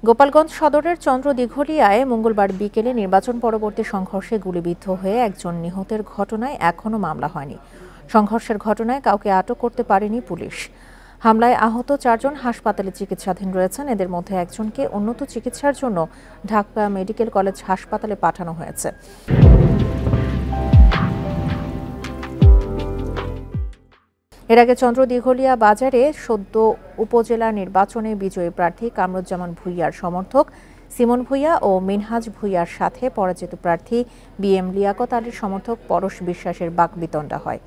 গোপালগঞ্জ সদরের চন্দ্র দিঘলিয়ায় মঙ্গলবার বিকেলে নির্বাচন পরবর্তী সংঘর্ষে গুলিবিদ্ধ হয়ে একজন নিহতের ঘটনায় এখনও মামলা হয়নি। সংঘর্ষের ঘটনায় কাউকে আটক করতে পারেনি পুলিশ। হামলায় আহত 4 জন হাসপাতালে চিকিৎসাধীন রয়েছেন। এদের মধ্যে একজনকে উন্নত চিকিৎসার জন্য ঢাকা মেডিকেল কলেজ হাসপাতালে পাঠানো হয়েছে। এর আগে চন্দ্র দিঘলিয়া বাজারে সদ্য উপজেলা নির্বাচনে বিজয়ী প্রার্থী কামরুজ্জামান ভূঁইয়ার সমর্থক সিমন ভূঁইয়া ও মিনহাজ ভূঁইয়ার সাথে পরাজিত প্রার্থী বিএম লিয়াকত আলীর সমর্থক পরশ বিশ্বাসের বাকবিতণ্ডা হয়।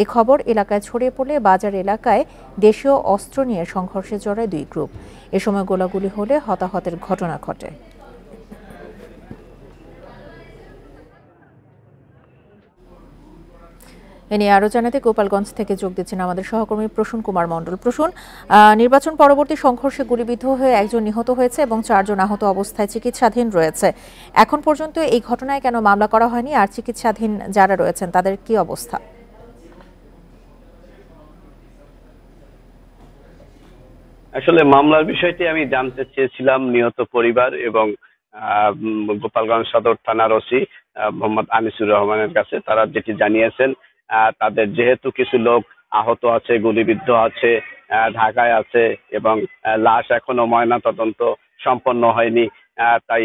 এই খবর এলাকায় ছড়িয়ে পড়লে বাজার এলাকায় দেশীয় অস্ত্র নিয়ে সংঘর্ষে জড়ায় 2 গ্রুপ। এ সময় গোলাগুলি হলে হতাহতের ঘটনা ঘটে। এ নিয়ে আরো জানাতে গোপালগঞ্জ থেকে যোগ দিচ্ছেন আমাদের সহকর্মী প্রসূন কুমার মণ্ডল। প্রসূন, নির্বাচন পরবর্তী সংঘর্ষে গুলিবিদ্ধ হয়ে একজন নিহত হয়েছে এবং 4 জন আহত অবস্থায় চিকিৎসাধীন রয়েছে। এখন পর্যন্ত এই ঘটনায় কেন মামলা করা হয়নি, আর চিকিৎসাধীন যারা রয়েছেন তাদের কি অবস্থা? আসলে মামলার বিষয়টি আমি জানতে চেয়েছিলাম নিহত পরিবার এবং গোপালগঞ্জ সদর থানার ওসি মোহাম্মদ আনিসুর রহমানের কাছে। তারা যেটি জানিয়েছেন, তাদের যেহেতু কিছু লোক আহত আছে, গুলিবিদ্ধ আছে, ঢাকায় আছে এবং লাশ এখনো ময়না তদন্ত সম্পন্ন হয়নি, তাই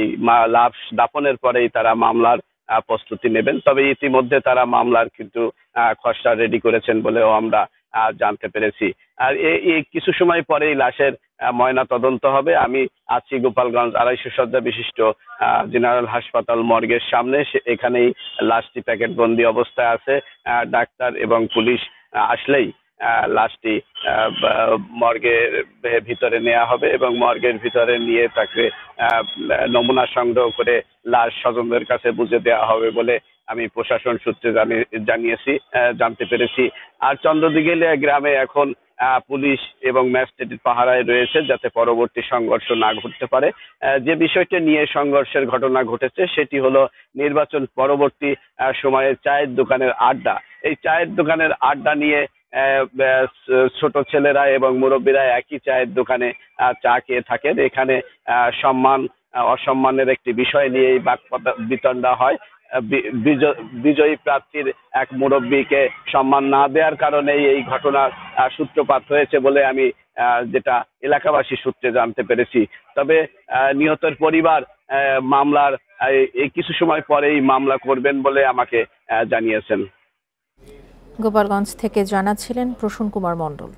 লাশ দাফনের পরেই তারা মামলার প্রস্তুতি নেবেন। তবে ইতিমধ্যে তারা মামলার কিন্তু খসড়া রেডি করেছেন বলেও আমরা জানতে পেরেছি। আর এই কিছু সময় পরেই লাশের ময়না তদন্ত হবে। আমি আছি গোপালগঞ্জ 250 শয্যা বিশিষ্ট জেনারেল হাসপাতাল মর্গের সামনে। এখানেই লাশটি প্যাকেট বন্দি অবস্থায় আছে। ডাক্তার এবং পুলিশ আসলেই লাশটি মর্গের ভিতরে নেওয়া হবে এবং মর্গের ভিতরে নিয়ে তাকে নমুনা সংগ্রহ করে লাশ স্বজনদের কাছে বুঝে দেওয়া হবে বলে আমি প্রশাসন সূত্রে জানতে পেরেছি। আর চন্দ্রদিঘলিয়া গ্রামে এখন পুলিশ এবং ম্যাজিস্ট্রেটের পাহারায় রয়েছে যাতে পরবর্তী সংঘর্ষ না ঘটতে পারে। যে বিষয়টি নিয়ে সংঘর্ষের ঘটনা ঘটেছে সেটি হলো নির্বাচন পরবর্তী সময়ে চায়ের দোকানের আড্ডা। এই চায়ের দোকানের আড্ডা নিয়ে ছোট ছেলেরা এবং মুরব্বীরা একই চায়ের দোকানে চা খেয়ে থাকেন। এখানে সম্মান অসম্মানের একটি বিষয় নিয়ে এই বাকবিতণ্ডা হয়। বিজয়ী প্রার্থীর এক মুরব্বীকে সম্মান না দেওয়ার কারণে এই ঘটনার সূত্রপাত হয়েছে বলে আমি যেটা এলাকাবাসী সূত্রে জানতে পেরেছি। তবে নিহতের পরিবার মামলার এই কিছু সময় পরেই মামলা করবেন বলে আমাকে জানিয়েছেন। গোপালগঞ্জ থেকে জানাচ্ছিলেন প্রসূন কুমার মণ্ডল।